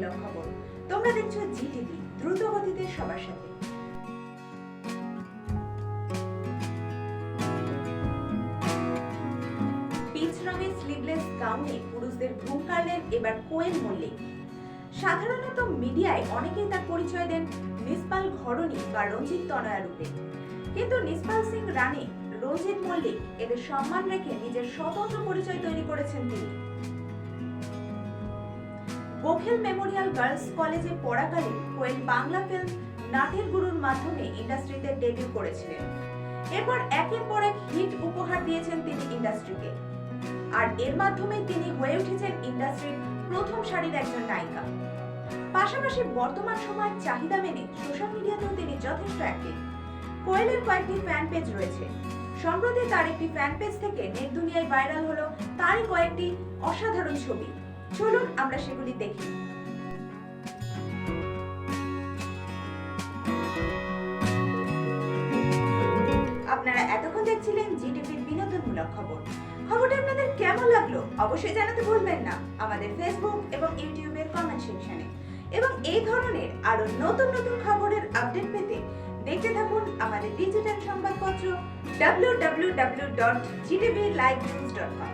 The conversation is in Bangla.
বিনোদনমূলক খবর। তোমরা দেখছো জিটিভি, দ্রুত গতিতে সবার সাথে। পিচ রঙের স্লিভলেস গাউনে পুরুষদের ঘুম কাড়লেন এবার কোয়েল মল্লিক। সাধারণত মিডিয়ায় অনেকেই তার পরিচয় দেন নিসপাল ঘরণী বা রঞ্জিত তনয়া রূপে, কিন্তু নিসপাল সিং রানী, রঞ্জিত মল্লিক এদের সম্মান রেখে নিজের স্বতন্ত্র পরিচয় তৈরি করেছেন তিনি। বখেল মেমোরিয়াল গার্লস কলেজে পড়াকালীন কোয়েল বাংলা ফিল্ম নাটের গুরুর মাধ্যমে ইন্ডাস্ট্রিতে ডেবিউ করেছিলেন। এরপর একের পর এক হিট উপহার দিয়েছেন তিনি ইন্ডাস্ট্রিকে, আর এর মাধ্যমে তিনি হয়ে উঠেছেন ইন্ডাস্ট্রির প্রথম সারির একজন নায়িকা। পাশাপাশি বর্তমান সময়ের চাহিদা মেনে সোশ্যাল মিডিয়াতেও তিনি যথেষ্ট অ্যাক্টিভ। কোয়েলের কয়েকটি ফ্যান পেজ রয়েছে। সম্প্রতি তার একটি ফ্যান পেজ থেকে নেট দুনিয়ায় ভাইরাল হলো তারই কয়েকটি অসাধারণ ছবি। চলুন আমরা সেগুলি দেখি। আপনারা এতক্ষণ দেখছিলেন জিটিভির বিনোদনমূলক খবর। খবরটা আপনাদের কেমন লাগলো অবশ্যই জানাতে ভুলবেন না আমাদের ফেসবুক এবং ইউটিউবের কমেন্ট সেকশনে। এবং এই ধরনের আরো নতুন নতুন খবরের আপডেট পেতে দেখতে থাকুন আমাদের ডিজিটাল সংবাদপত্র www.gtvlivenews.com।